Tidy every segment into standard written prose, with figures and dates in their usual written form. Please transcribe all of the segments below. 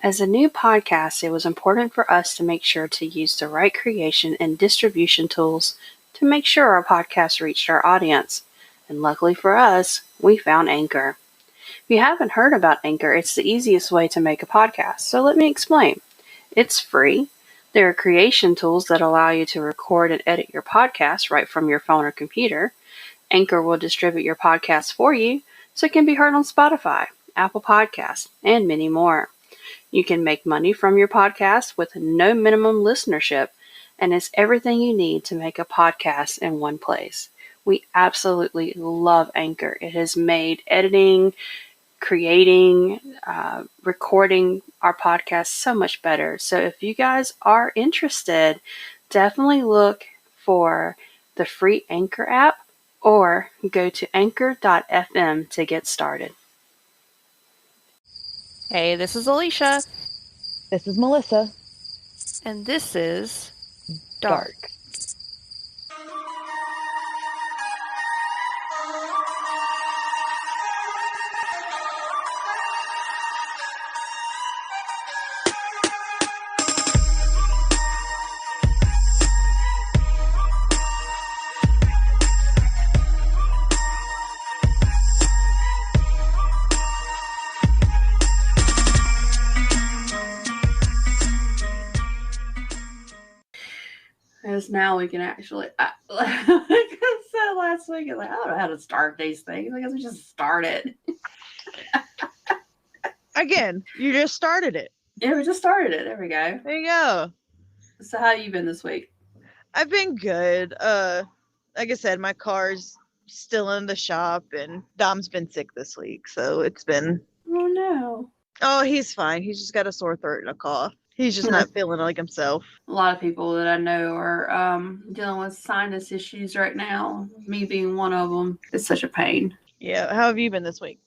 As a new podcast, it was important for us to make sure to use the right creation and distribution tools to make sure our podcast reached our audience. And luckily for us, we found Anchor. If you haven't heard about Anchor, it's the easiest way to make a podcast. So let me explain. It's free. There are creation tools that allow you to record and edit your podcast right from your phone or computer. Anchor will distribute your podcast for you so it can be heard on Spotify, Apple Podcasts, and many more. You can make money from your podcast with no minimum listenership, and it's everything you need to make a podcast in one place. We absolutely love Anchor. It has made editing, creating, recording our podcast so much better. So if you guys are interested, definitely look for the free Anchor app or go to anchor.fm to get started. Hey, this is Alicia. This is Melissa. And this is Dark. Because now we can actually, like I said last week, I don't know how to start these things. I guess we just start it. Again, you just started it. Yeah, we just started it. There we go. There you go. So how you been this week? I've been good. Like I said, my car's still in the shop, and Dom's been sick this week, so it's been... Oh, no. Oh, he's fine. He's just got a sore throat and a cough. He's just not feeling like himself. A lot of people that I know are dealing with sinus issues right now. Me being one of them. It's such a pain. Yeah. How have you been this week?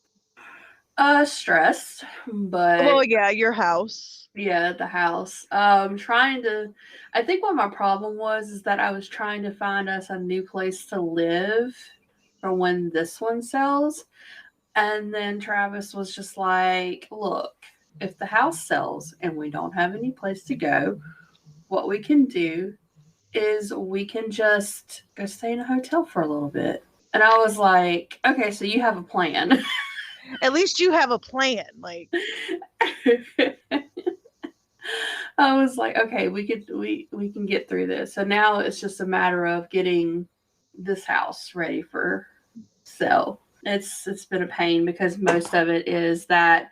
Stressed, but... Oh, yeah, your house. Yeah, at the house. I think what my problem was is that I was trying to find us a new place to live for when this one sells. And then Travis was just like, look, if the house sells and we don't have any place to go, what we can do is we can just go stay in a hotel for a little bit. And I was like, okay, so you have a plan. At least you have a plan. Like, I was like, okay, we can get through this. So now it's just a matter of getting this house ready for sale. It's been a pain because most of it is that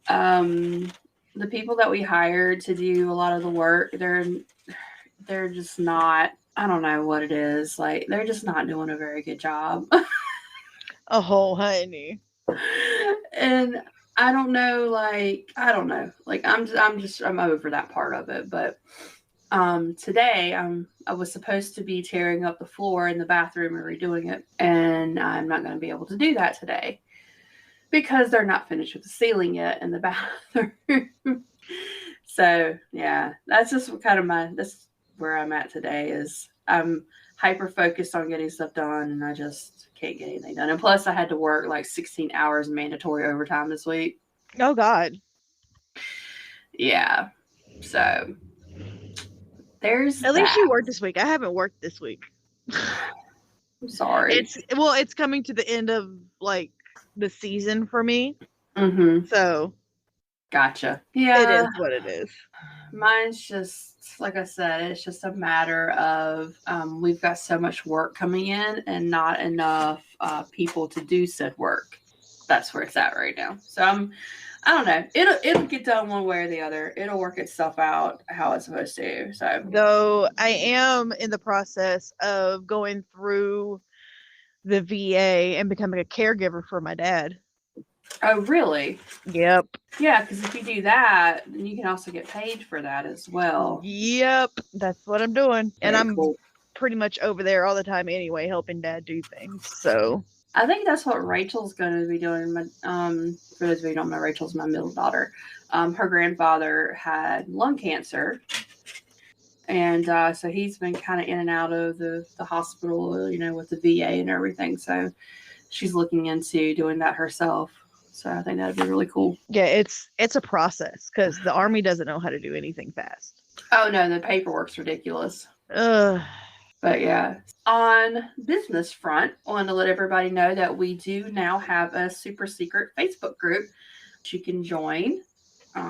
the people that we hired to do a lot of the work, they're just not, I don't know what it is. Like, they're just not doing a very good job. oh, honey. And I don't know. Like, I'm over that part of it. But today I was supposed to be tearing up the floor in the bathroom and redoing it, and I'm not going to be able to do that today because they're not finished with the ceiling yet in the bathroom. So yeah, that's just that's where I'm at today. Is I'm hyper focused on getting stuff done, and I just can't get anything done. And plus, I had to work like 16 hours mandatory overtime this week. Oh God. Yeah. So there's at least you worked this week. I haven't worked this week. I'm sorry. It's coming to the end of like the season for me. Mm-hmm. So gotcha. Yeah. It is what it is. Mine's just, like I said, it's just a matter of we've got so much work coming in and not enough people to do said work. That's where it's at right now. So I don't know. It'll get done one way or the other. It'll work itself out how it's supposed to. So though I am in the process of going through the VA and becoming a caregiver for my dad. Oh, really? Yep. Yeah, because if you do that, then you can also get paid for that as well. Yep, that's what I'm doing. Very and I'm cool. Pretty much over there all the time anyway, helping Dad do things. So I think that's what Rachel's going to be doing. For those of you who don't know, Rachel's my middle daughter. Her grandfather had lung cancer. And so he's been kind of in and out of the hospital, with the VA and everything. So she's looking into doing that herself. So I think that'd be really cool. Yeah, it's a process because the Army doesn't know how to do anything fast. Oh no, the paperwork's ridiculous. Ugh. But yeah, on business front, I want to let everybody know that we do now have a super secret Facebook group that you can join.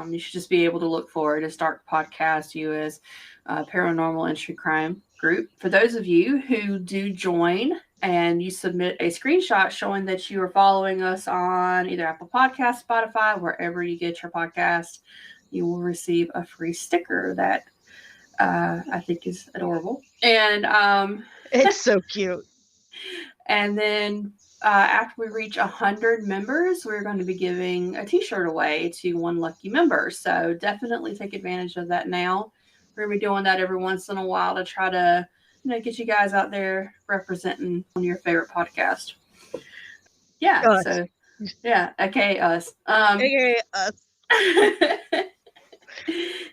You should just be able to look for it as Dark Podcast US Paranormal and True Crime group. For those of you who do join and you submit a screenshot showing that you are following us on either Apple Podcasts, Spotify, wherever you get your podcast, you will receive a free sticker that I think is adorable. And It's so cute. And then after we reach 100 members, we're going to be giving a t-shirt away to one lucky member. So definitely take advantage of that now. We're going to be doing that every once in a while to try to, get you guys out there representing on your favorite podcast. Yeah. Us. So yeah. Okay. Us. AKA us.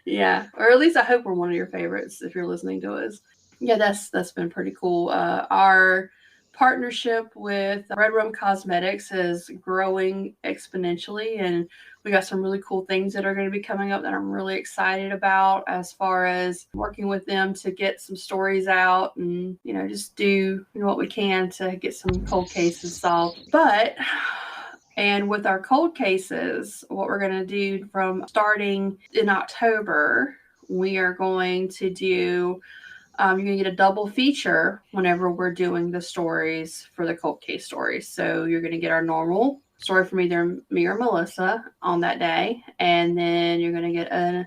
Yeah. Or at least I hope we're one of your favorites if you're listening to us. Yeah, that's been pretty cool. Our partnership with Red Rum Cosmetics is growing exponentially, and we got some really cool things that are going to be coming up that I'm really excited about as far as working with them to get some stories out and, just do what we can to get some cold cases solved. And with our cold cases, what we're going to do from starting in October, we are going to do you're going to get a double feature whenever we're doing the stories for the cold case stories. So you're going to get our normal story from either me or Melissa on that day. And then you're going to get an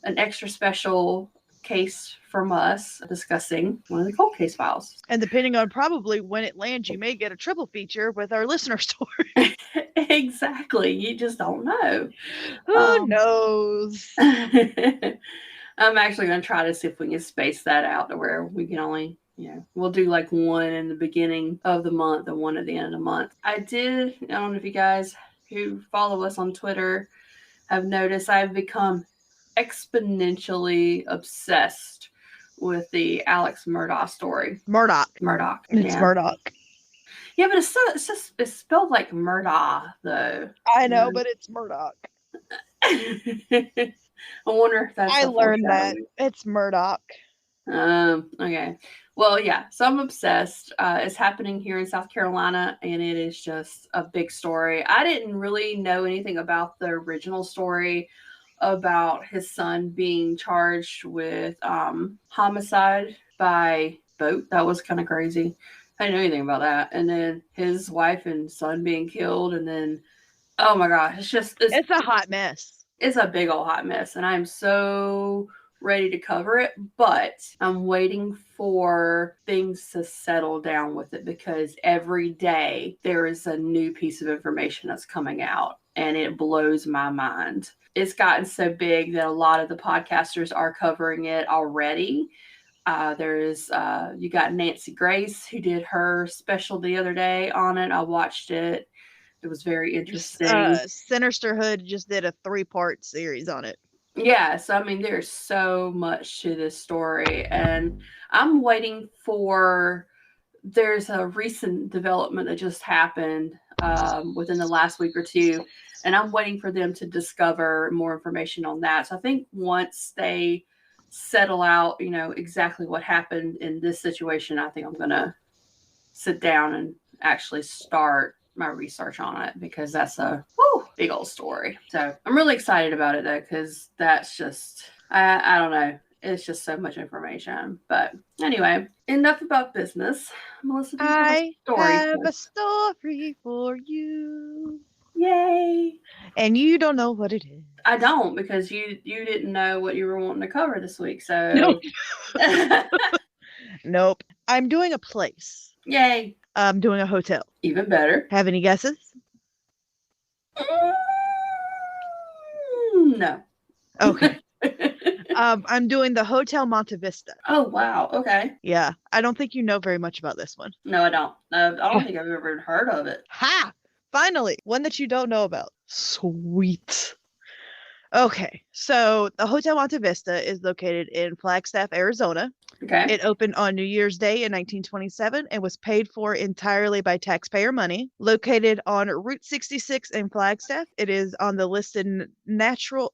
extra special case from us discussing one of the cold case files. And depending on probably when it lands, you may get a triple feature with our listener story. Exactly. You just don't know. Who knows? I'm actually going to try to see if we can space that out to where we can only, we'll do like one in the beginning of the month and one at the end of the month. I don't know if you guys who follow us on Twitter have noticed I've become exponentially obsessed with the Alex Murdaugh story. Murdaugh. It's Murdaugh. Yeah, but it's spelled like Murdaugh though. I know, but it's Murdaugh. I wonder if that's. I learned that it's Murdaugh. Okay. Well, yeah. So I'm obsessed. It's happening here in South Carolina, and it is just a big story. I didn't really know anything about the original story about his son being charged with homicide by boat. That was kind of crazy. I didn't know anything about that. And then his wife and son being killed, and then, oh my gosh, it's a hot mess. It's a big old hot mess, and I'm so ready to cover it, but I'm waiting for things to settle down with it because every day there is a new piece of information that's coming out, and it blows my mind. It's gotten so big that a lot of the podcasters are covering it already. You got Nancy Grace, who did her special the other day on it. I watched it. It was very interesting. Sinisterhood just did a 3-part series on it. Yeah, so I mean, there's so much to this story, and I'm waiting for. There's a recent development that just happened within the last week or two, and I'm waiting for them to discover more information on that. So I think once they settle out, exactly what happened in this situation, I think I'm gonna sit down and actually start my research on it because that's a big old story. So I'm really excited about it though, because that's just I don't know. It's just so much information. But anyway, enough about business. Melissa, I have a story for you. Yay! And you don't know what it is. I don't, because you didn't know what you were wanting to cover this week. So nope. Nope. I'm doing a place. Yay! I'm doing a hotel. Even better. Have any guesses? No. Okay. I'm doing the Hotel Monte Vista. Oh, wow. Okay. Yeah. I don't think you know very much about this one. No, I don't. I don't think I've ever heard of it. Ha! Finally, one that you don't know about. Sweet. Okay, so the Hotel Monte Vista is located in Flagstaff, Arizona. Okay. It opened on New Year's Day in 1927 and was paid for entirely by taxpayer money. Located on Route 66 in Flagstaff, it is on the listed National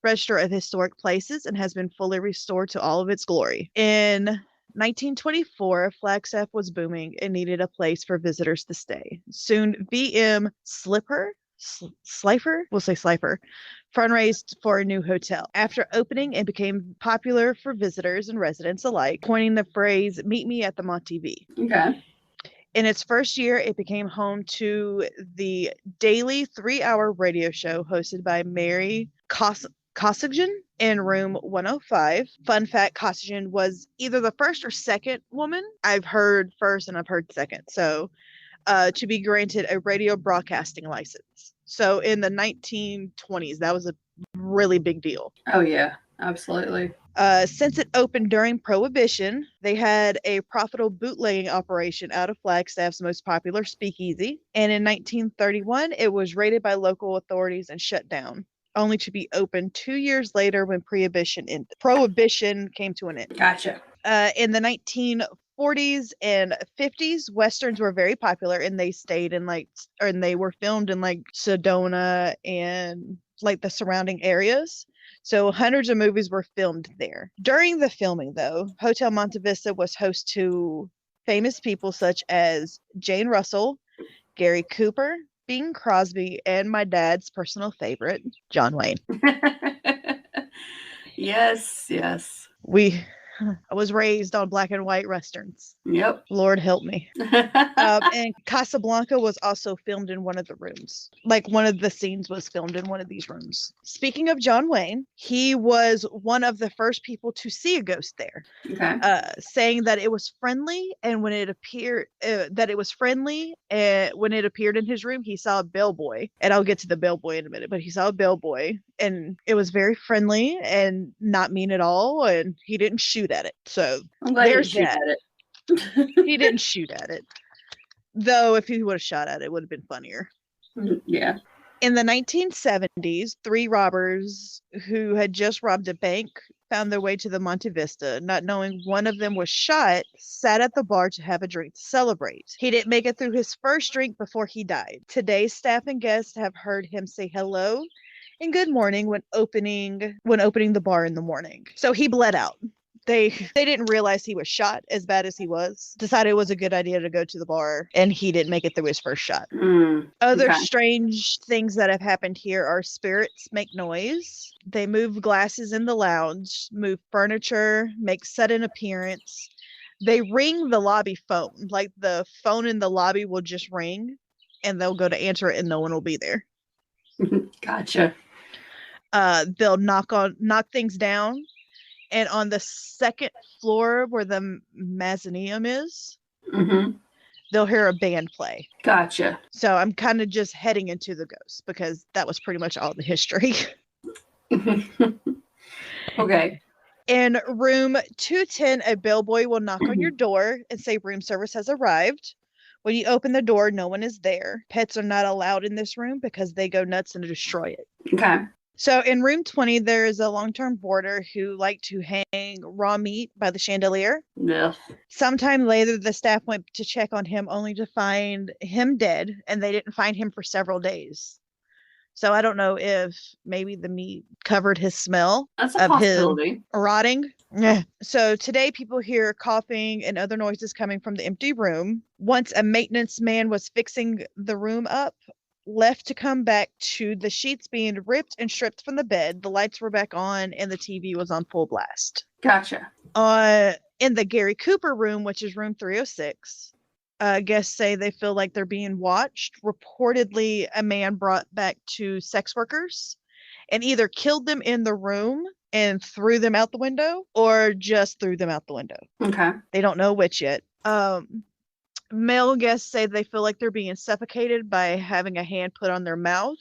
Register of Historic Places and has been fully restored to all of its glory. In 1924, Flagstaff was booming and needed a place for visitors to stay. Soon, VM Slifer, we'll say Slifer, fundraised for a new hotel. After opening, it became popular for visitors and residents alike, coining the phrase, "Meet me at the Monte V." Okay. In its first year, it became home to the daily 3-hour radio show hosted by Mary Costigan in room 105. Fun fact, Costigan was either the first or second woman. I've heard first and I've heard second. So to be granted a radio broadcasting license. So in the 1920s, that was a really big deal. Oh, yeah, absolutely. Since it opened during Prohibition, they had a profitable bootlegging operation out of Flagstaff's most popular speakeasy. And in 1931, it was raided by local authorities and shut down, only to be opened 2 years later when Prohibition came to an end. Gotcha. In the 1940s and 50s, westerns were very popular, and they stayed in and they were filmed in Sedona and the surrounding areas. So hundreds of movies were filmed there. During the filming, though, Hotel Monte Vista was host to famous people such as Jane Russell, Gary Cooper, Bing Crosby, and my dad's personal favorite, John Wayne. Yes. I was raised on black and white westerns. Yep. Lord help me. And Casablanca was also filmed in one of the rooms. One of the scenes was filmed in one of these rooms. Speaking of John Wayne, he was one of the first people to see a ghost there. Okay. Saying that it was friendly, and when it appeared, when it appeared in his room, he saw a bellboy. And I'll get to the bellboy in a minute, but he saw a bellboy, and it was very friendly and not mean at all, and he didn't shoot at it. So there's that. He didn't shoot at it. Though if he would have shot at it, it would have been funnier. Yeah. In the 1970s, 3 robbers who had just robbed a bank found their way to the Monte Vista. Not knowing one of them was shot, sat at the bar to have a drink to celebrate. He didn't make it through his first drink before he died. Today's staff and guests have heard him say hello and good morning when opening the bar in the morning. So he bled out. They didn't realize he was shot as bad as he was. Decided it was a good idea to go to the bar, and he didn't make it through his first shot. Other strange things that have happened here are spirits make noise. They move glasses in the lounge, move furniture, make sudden appearance. They ring the lobby phone. The phone in the lobby will just ring, and they'll go to answer it, and no one will be there. Gotcha. They'll knock things down. And on the second floor where the mezzanine is, they'll hear a band play. Gotcha. So I'm kind of just heading into the ghost because that was pretty much all the history. Okay. In room 210, a bellboy will knock on your door and say room service has arrived. When you open the door, no one is there. Pets are not allowed in this room because they go nuts and destroy it. Okay. So in room 20, there is a long-term boarder who liked to hang raw meat by the chandelier. Yeah. Sometime later, the staff went to check on him only to find him dead, and they didn't find him for several days. So I don't know if maybe the meat covered his smell. That's a possibility. Him rotting. Yeah. So today people hear coughing and other noises coming from the empty room. Once a maintenance man was fixing the room up, left to come back to the sheets being ripped and stripped from the bed. The lights were back on and the TV was on full blast. Gotcha. In the Gary Cooper room, which is room 306, guests say they feel like they're being watched. Reportedly, a man brought back 2 sex workers and either killed them in the room and threw them out the window or just threw them out the window. Okay. They don't know which yet. Male guests say they feel like they're being suffocated by having a hand put on their mouth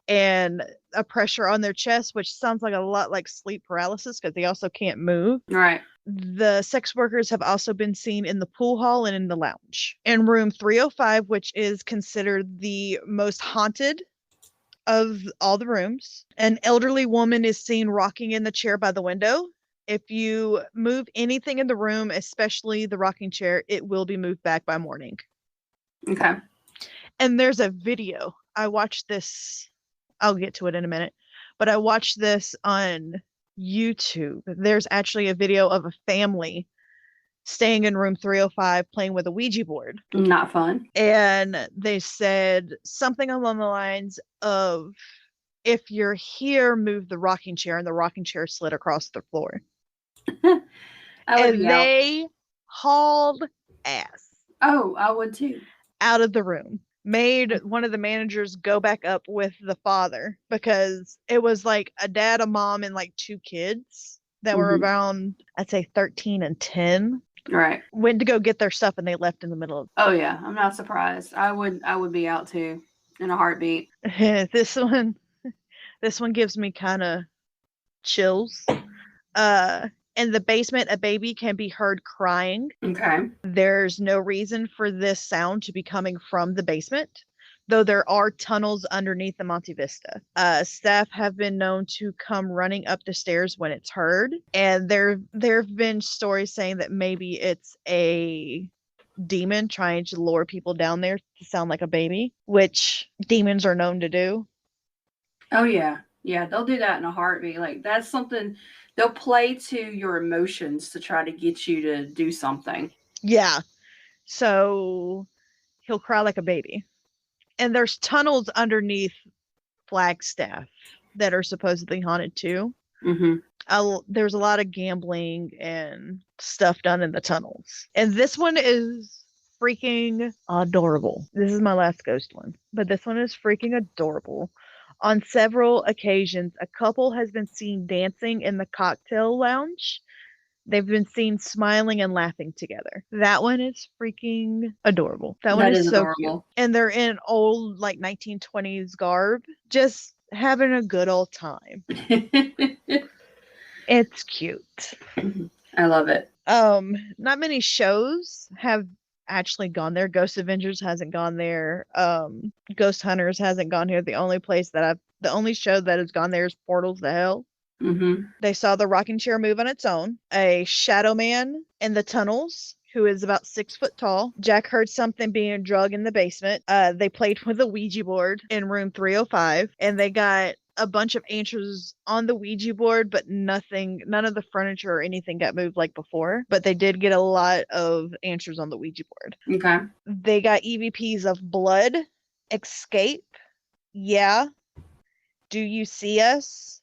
and a pressure on their chest, which sounds like a lot like sleep paralysis because they also can't move. Right. The sex workers have also been seen in the pool hall and in the lounge. In room 305, which is considered the most haunted of all the rooms. An elderly woman is seen rocking in the chair by the window. If you move anything in the room, especially the rocking chair, it will be moved back by morning. Okay. And there's a video. I watched this. I'll get to it in a minute. But I watched this on YouTube. There's actually a video of a family staying in room 305 playing with a Ouija board. Not fun. And they said something along the lines of, if you're here, move the rocking chair, and the rocking chair slid across the floor. And they hauled ass. Oh, I would too. Out of the room. Made one of the managers go back up with the father, because it was like a dad, a mom, and like 2 kids that were around, I'd say 13 and 10. Right. Went to go get their stuff, and they left in the middle of. Oh yeah, I'm not surprised. I would be out too in a heartbeat. This one gives me kind of chills. In the basement, a baby can be heard crying. Okay. There's no reason for this sound to be coming from the basement, though there are tunnels underneath the Monte Vista. Staff have been known to come running up the stairs when it's heard, and there have been stories saying that maybe it's a demon trying to lure people down there to sound like a baby, which demons are known to do. Oh yeah. Yeah, they'll do that in a heartbeat. Like, that's something, they'll play to your emotions to try to get you to do something. Yeah. So he'll cry like a baby. And there's tunnels underneath Flagstaff that are supposedly haunted too. There's a lot of gambling and stuff done in the tunnels. And this one is freaking adorable. This is my last ghost one, but this one is freaking adorable. On several occasions, a couple has been seen dancing in the cocktail lounge. They've been seen smiling and laughing together. That one is freaking adorable. That one is so adorable. Cute. And they're in old, like, 1920s garb, just having a good old time. It's cute. I love it. Not many shows have actually gone there. Ghost Avengers hasn't gone there. Ghost Hunters hasn't gone here. The only show that has gone there is Portals to Hell. They saw the rocking chair move on its own. A shadow man in the tunnels who is about 6 foot tall. Jack heard something being drug in the basement. They played with a Ouija board in room 305, and they got a bunch of answers on the Ouija board, but none of the furniture or anything got moved like before. But they did get a lot of answers on the Ouija board. Okay. They got EVPs of blood, escape, yeah, do you see us,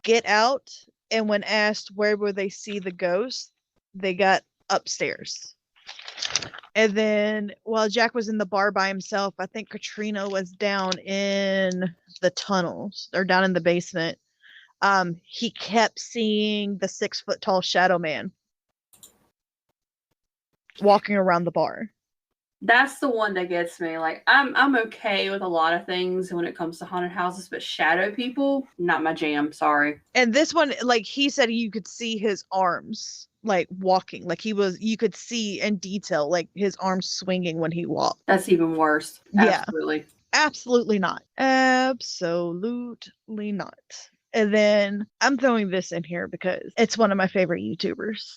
get out, and when asked where would they see the ghost, they got upstairs. And then while Jack was in the bar by himself, I think Katrina was down in the tunnels or down in the basement. He kept seeing the 6 foot tall shadow man walking around the bar. That's the one that gets me. Like, I'm okay with a lot of things when it comes to haunted houses, but shadow people, not my jam. Sorry. And this one, like, he said you could see his arms, like, walking. Like, you could see in detail, like, his arms swinging when he walked. That's even worse. Absolutely. Yeah. Absolutely not. Absolutely not. And then I'm throwing this in here because it's one of my favorite YouTubers.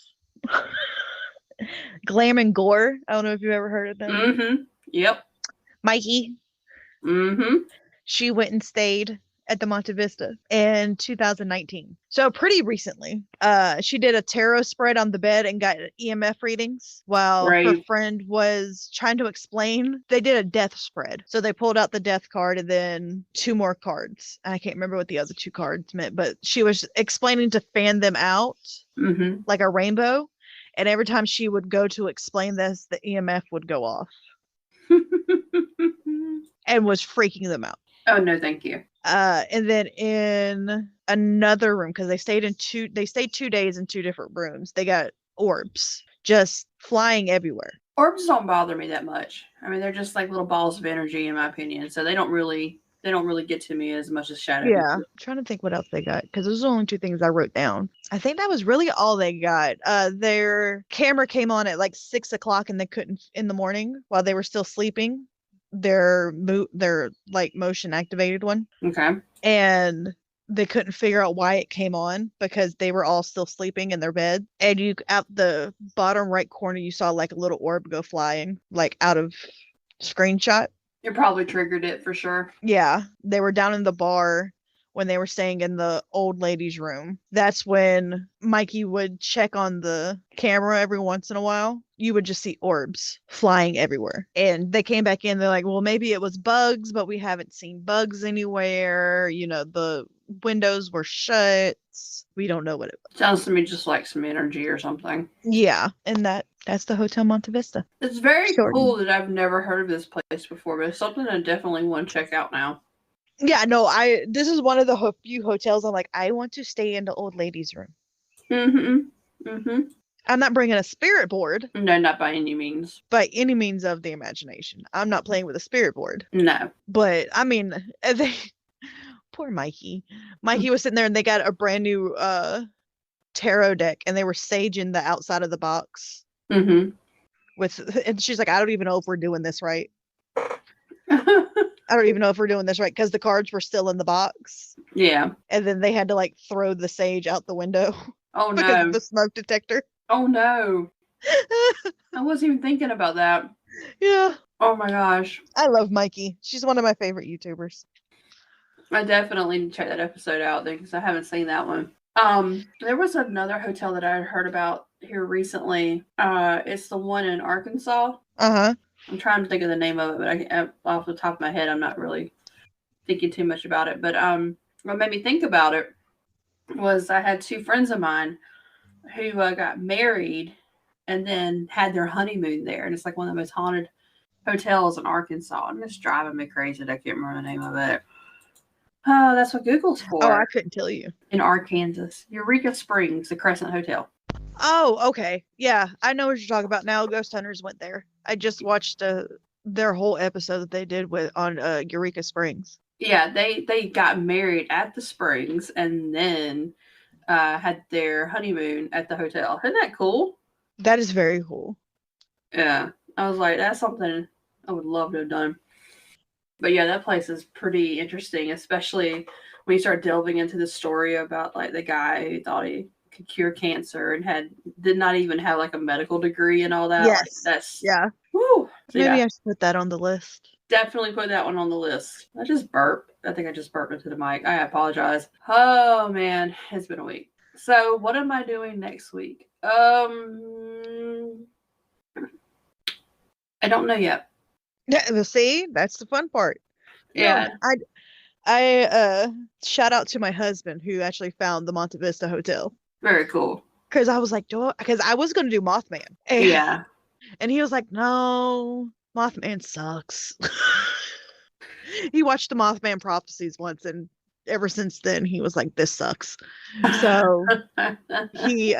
Glam and Gore. I don't know if you've ever heard of them. Yep. Mikey. She went and stayed at the Monte Vista in 2019. So pretty recently. She did a tarot spread on the bed and got EMF readings while her friend was trying to explain. They did a death spread. So they pulled out the death card and then 2 more cards. I can't remember what the other 2 cards meant, but she was explaining to fan them out like a rainbow. And every time she would go to explain this, the EMF would go off. And was freaking them out. Oh, no, thank you. And then in another room, because they stayed 2 days in 2 different rooms, they got orbs just flying everywhere. Orbs don't bother me that much. I mean, they're just like little balls of energy, in my opinion. So they don't really get to me as much as shadow. Yeah, I'm trying to think what else they got, because those are the only 2 things I wrote down. I think that was really all they got. Their camera came on at like 6 o'clock and they couldn't in the morning while they were still sleeping. their like motion activated one, Okay. and they couldn't figure out why it came on because they were all still sleeping in their bed. And you at the bottom right corner, you saw like a little orb go flying, like out of screenshot. It probably triggered it for sure. Yeah, they were down in the bar when they were staying in the old lady's room. That's when Mikey would check on the camera every once in a while. You would just see orbs flying everywhere. And they came back in, they're like, well, maybe it was bugs, but we haven't seen bugs anywhere. You know, the windows were shut. We don't know what it was. Sounds to me just like some energy or something. Yeah, and that's the Hotel Monte Vista. It's very Short. cool that I've never heard of this place before, but it's something I definitely want to check out now. Yeah, no, this is one of the few hotels I'm like, I want to stay in the old lady's room. Mm-hmm. Mm-hmm. I'm not bringing a spirit board No, not by any means. by any means of the imagination. I'm not playing with a spirit board. No. But I mean, poor Mikey. Mikey was sitting there and they got a brand new tarot deck and they were saging the outside of the box. Mm-hmm. And she's like, I don't even know if we're doing this right. I don't even know if we're doing this right because the cards were still in the box. Yeah. And then they had to like throw the sage out the window. Oh because no. of the smoke detector. Oh no. I wasn't even thinking about that. Yeah. Oh my gosh. I love Mikey. She's one of my favorite YouTubers. I definitely need to check that episode out then because I haven't seen that one. There was another hotel that I had heard about here recently. It's the one in Arkansas. Uh-huh. I'm trying to think of the name of it, but off the top of my head, I'm not really thinking too much about it. But what made me think about it was I had two friends of mine who got married and then had their honeymoon there. And it's like one of the most haunted hotels in Arkansas. And it's driving me crazy that I can't remember the name of it. Oh, that's what Google's for. Oh, I couldn't tell you. In Arkansas. Eureka Springs, the Crescent Hotel. Oh, okay. Yeah, I know what you're talking about now. Ghost Hunters went there. I just watched their whole episode that they did on Eureka Springs. Yeah, they got married at the Springs and then had their honeymoon at the hotel. Isn't that cool? That is very cool. Yeah. I was like, that's something I would love to have done. But yeah, that place is pretty interesting, especially when you start delving into the story about like the guy who thought he could cure cancer and did not even have like a medical degree and all that. Yes. Like, that's Woo. So, Maybe I should put that on the list. Definitely put that one on the list. I just burped. I think I just burped into the mic. I apologize. Oh man, it's been a week. So what am I doing next week? I don't know yet. Yeah, see, that's the fun part. Yeah. I shout out to my husband who actually found the Monte Vista Hotel. Very cool. Because I was like, because I was going to do Mothman. Yeah. And he was like, no, Mothman sucks. He watched the Mothman prophecies once, and ever since then he was like, this sucks. So he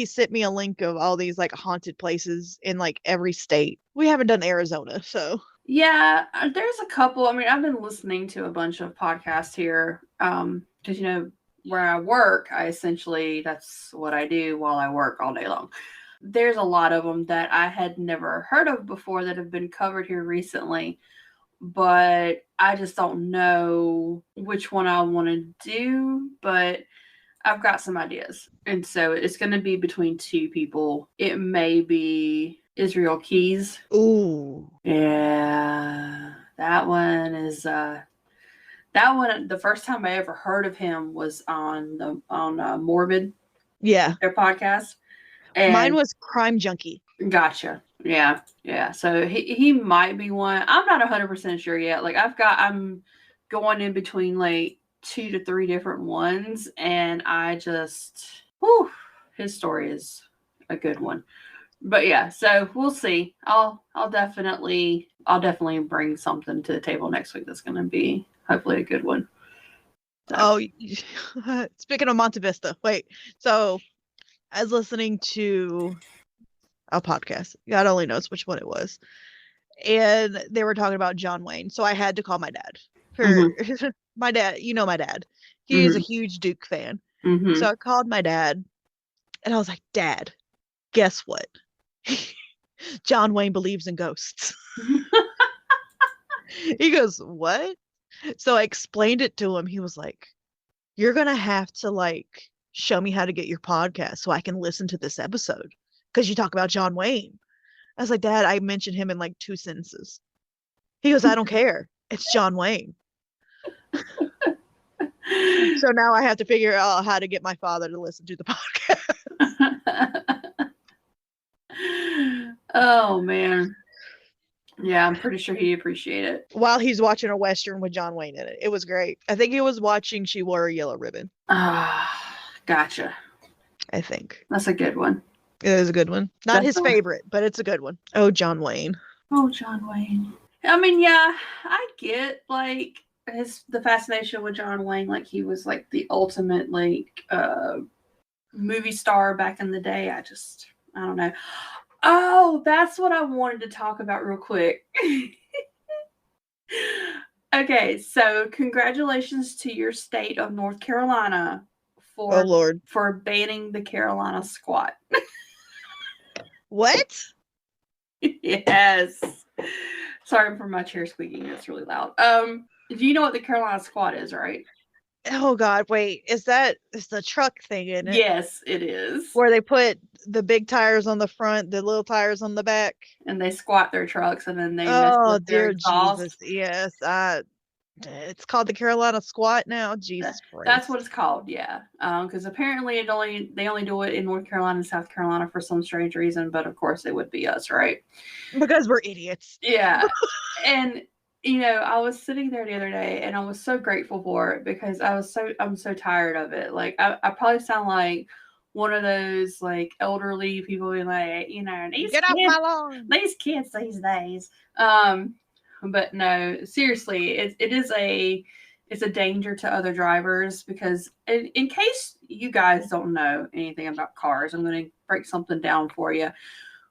sent me a link of all these like haunted places in like every state. We haven't done Arizona, so yeah, there's a couple. I mean, I've been listening to a bunch of podcasts here because where I work, that's what I do while I work all day long. There's a lot of them that I had never heard of before that have been covered here recently, but I just don't know which one I want to do, but I've got some ideas. And so it's going to be between two people. It may be Israel Keys. Ooh. Yeah. That one is the first time I ever heard of him was on Morbid. Yeah. Their podcast. And mine was Crime Junkie. Gotcha. Yeah. Yeah. So he might be one. I'm not 100% sure yet. Like I'm going in between like 2 to 3 different ones, and I just his story is a good one. But yeah, so we'll see. I'll definitely bring something to the table next week that's going to be hopefully a good one. So. Oh, speaking of Monte Vista, wait. So I was listening to a podcast. God only knows which one it was. And they were talking about John Wayne. So I had to call my dad. My dad, my dad. He's a huge Duke fan. Mm-hmm. So I called my dad and I was like, Dad, guess what? John Wayne believes in ghosts. He goes, what? So I explained it to him. He was like, you're going to have to like show me how to get your podcast so I can listen to this episode because you talk about John Wayne. I was like, Dad, I mentioned him in like 2 sentences. He goes, I don't care. It's John Wayne. So now I have to figure out how to get my father to listen to the podcast. Oh, man. Yeah, I'm pretty sure he'd appreciate it. While he's watching a Western with John Wayne in it. It was great. I think he was watching She Wore a Yellow Ribbon. Gotcha. I think. That's a good one. It is a good one. Not his favorite, but it's a good one. Oh, John Wayne. Oh, John Wayne. I mean, yeah, I get like the fascination with John Wayne. Like he was like the ultimate like movie star back in the day. I don't know. Oh, that's what I wanted to talk about real quick. Okay, so congratulations to your state of North Carolina for banning the Carolina squat. What? Yes. Sorry for my chair squeaking. It's really loud. Do you know what the Carolina squat is, right? Oh God, wait. It's the truck thing, isn't it? Yes, it is. Where they put the big tires on the front, the little tires on the back. And they squat their trucks and then they mess with their exhaust. Jesus. Yes. It's called the Carolina squat now. Jesus Christ. That's what it's called, yeah. Because apparently they only do it in North Carolina and South Carolina for some strange reason, but of course it would be us, right? Because we're idiots. Yeah. And I was sitting there the other day and I was so grateful for it because I'm so tired of it. Like I probably sound like one of those like elderly people being like, Get off my lawn. These kids these days. But no, seriously, it's a danger to other drivers because in case you guys don't know anything about cars, I'm going to break something down for you.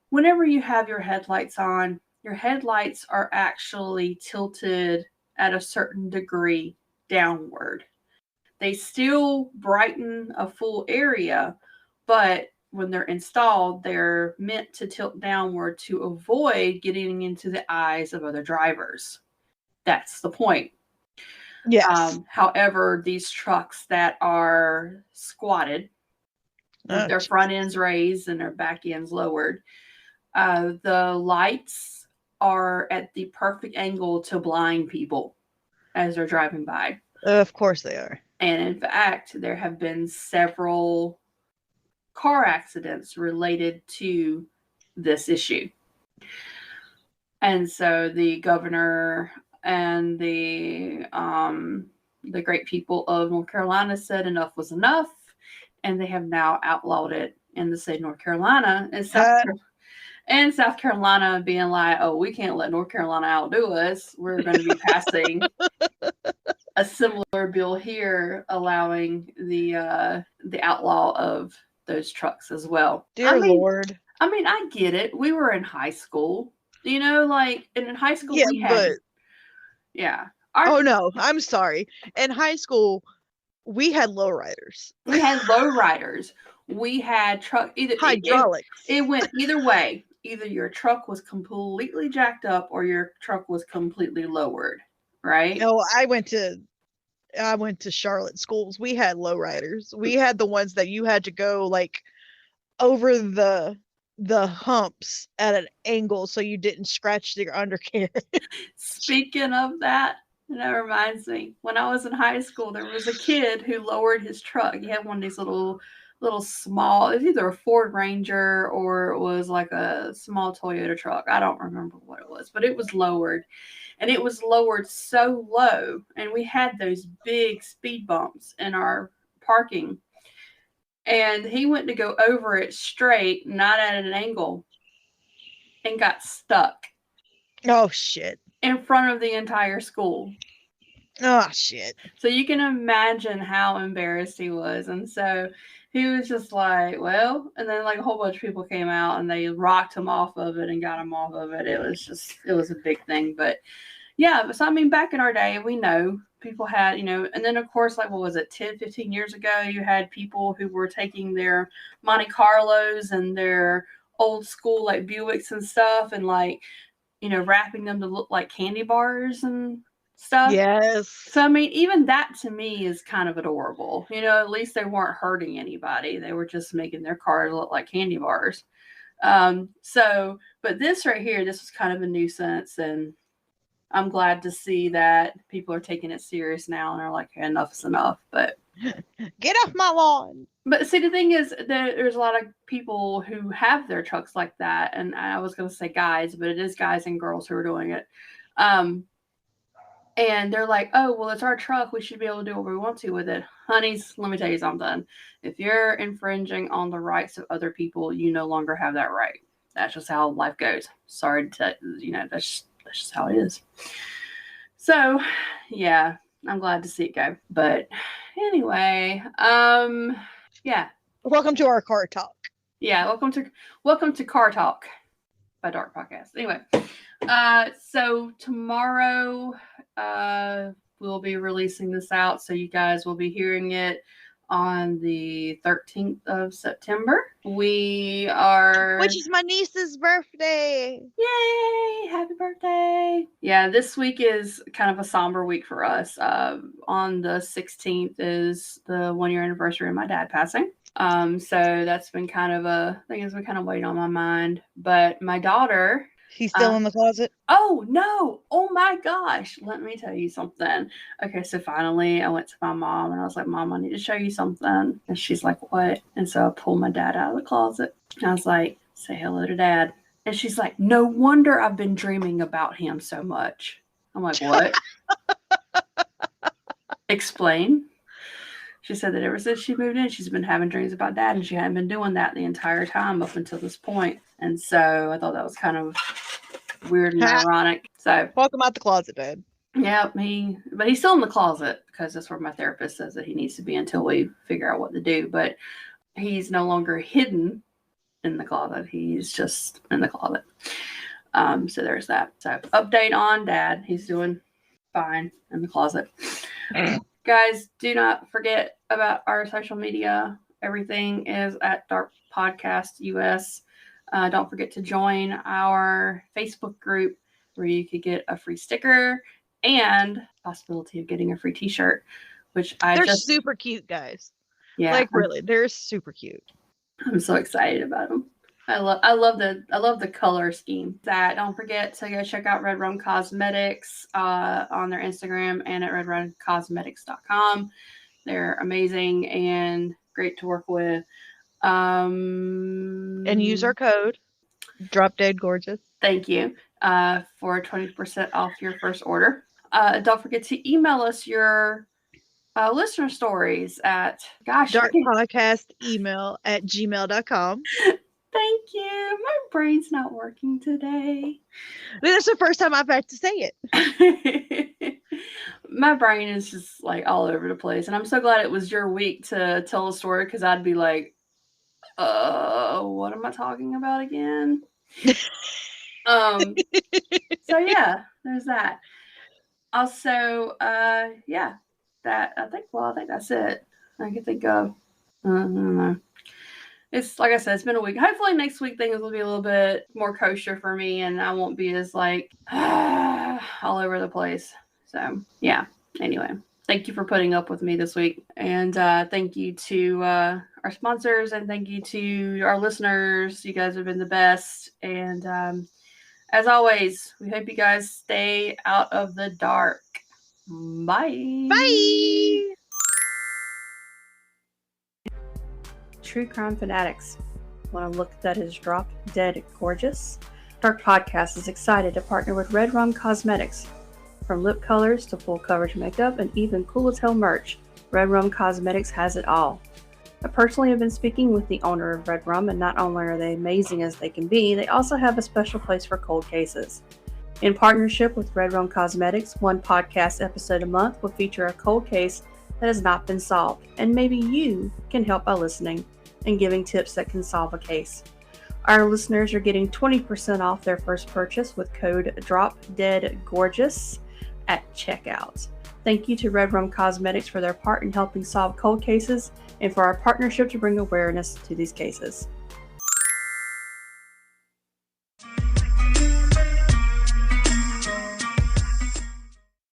Whenever you have your headlights on, your headlights are actually tilted at a certain degree downward. They still brighten a full area, but when they're installed, they're meant to tilt downward to avoid getting into the eyes of other drivers. That's the point. Yes. However, these trucks that are squatted, with their front ends raised and their back ends lowered, the lights are at the perfect angle to blind people as they're driving by. Of course they are. And in fact, there have been several car accidents related to this issue. And so the governor and the great people of North Carolina said enough was enough, and they have now outlawed it in the state of North Carolina. And South Carolina being like, oh, we can't let North Carolina outdo us. We're going to be passing a similar bill here allowing the outlaw of those trucks as well. Dear Lord. I mean, I get it. We were in high school, and in high school we had. Yeah. Oh no, I'm sorry. In high school, we had lowriders. We had lowriders. We had hydraulics. It went either way. Either your truck was completely jacked up or your truck was completely lowered, right? No, I went to Charlotte schools. We had lowriders. We had the ones that you had to go like over the humps at an angle so you didn't scratch your undercarriage. Speaking of that reminds me, when I was in high school, there was a kid who lowered his truck. He had one of these little small, it was either a Ford Ranger or it was like a small Toyota truck. I don't remember what it was, but it was lowered. And it was lowered so low, and we had those big speed bumps in our parking. And he went to go over it straight, not at an angle, and got stuck. Oh, shit. In front of the entire school. Oh, shit. So you can imagine how embarrassed he was. And so he was just like, well, and then like a whole bunch of people came out and they rocked him off of it and got him off of it. It was a big thing. But yeah, so I mean, back in our day, we know people had, and then of course, like, what was it, 10, 15 years ago, you had people who were taking their Monte Carlos and their old school, like Buicks and stuff, and like wrapping them to look like candy bars and stuff. Yes. So, I mean, even that to me is kind of adorable. At least they weren't hurting anybody. They were just making their cars look like candy bars. But this right here, this was kind of a nuisance, and I'm glad to see that people are taking it serious now and are like, hey, enough is enough. But get off my lawn. But see, the thing is that there's a lot of people who have their trucks like that, and I was going to say guys, but it is guys and girls who are doing it. And they're like, oh, well, it's our truck. We should be able to do what we want to with it. Honeys, let me tell you something. If you're infringing on the rights of other people, you no longer have that right. That's just how life goes. Sorry to tell you, that's just how it is. So, yeah, I'm glad to see it go. But anyway, yeah. Welcome to our car talk. Yeah, welcome to Car Talk by Dark Podcast. Anyway, so tomorrow we'll be releasing this out, so you guys will be hearing it on the 13th of September. Which is my niece's birthday. Yay! Happy birthday! Yeah, this week is kind of a somber week for us. On the 16th is the 1-year anniversary of my dad passing. So that's been kind of a thing that's been kind of weighing on my mind. But my daughter... He's still in the closet? Oh, no. Oh, my gosh. Let me tell you something. Okay, so finally I went to my mom and I was like, Mom, I need to show you something. And she's like, what? And so I pulled my dad out of the closet. And I was like, say hello to Dad. And she's like, no wonder I've been dreaming about him so much. I'm like, what? Explain. She said that ever since she moved in, she's been having dreams about Dad, and she hadn't been doing that the entire time up until this point. And so I thought that was kind of weird and ironic. So welcome out the closet, Dad. Yeah, but he's still in the closet because that's where my therapist says that he needs to be until we figure out what to do. But he's no longer hidden in the closet. He's just in the closet. So there's that. So update on Dad. He's doing fine in the closet. Guys, do not forget about our social media. Everything is at Dark Podcast US. Don't forget to join our Facebook group where you could get a free sticker and possibility of getting a free t-shirt, which they're super cute, guys. Yeah. Like really, they're super cute. I'm so excited about them. I love the color scheme. Don't forget to go check out Red Rum Cosmetics on their Instagram and at redrumcosmetics.com. They're amazing and great to work with. And use our code DropDeadGorgeous. Thank you for 20% off your first order. Don't forget to email us your listener stories at darkpodcastemail@gmail.com. Thank you. My brain's not working today. This is the first time I've had to say it. My brain is just like all over the place. And I'm so glad it was your week to tell a story, because I'd be like, what am I talking about again? So yeah, there's that. Also, yeah, I think that's it. I can think of, I don't know. It's like I said, it's been a week. Hopefully next week things will be a little bit more kosher for me and I won't be as like all over the place. So yeah, anyway, thank you for putting up with me this week. And thank you to our sponsors, and thank you to our listeners. You guys have been the best. And as always, we hope you guys stay out of the dark. Bye. Bye. True crime fanatics. Want to look that is drop dead gorgeous? Dark Podcast is excited to partner with Red Rum Cosmetics. From lip colors to full coverage makeup and even cool as hell merch, Red Rum Cosmetics has it all. I personally have been speaking with the owner of Red Rum, and not only are they amazing as they can be, they also have a special place for cold cases. In partnership with Red Rum Cosmetics, one podcast episode a month will feature a cold case that has not been solved, and maybe you can help by listening and giving tips that can solve a case. Our listeners are getting 20% off their first purchase with code DROPDEADGORGEOUS at checkout. Thank you to Red Rum Cosmetics for their part in helping solve cold cases and for our partnership to bring awareness to these cases.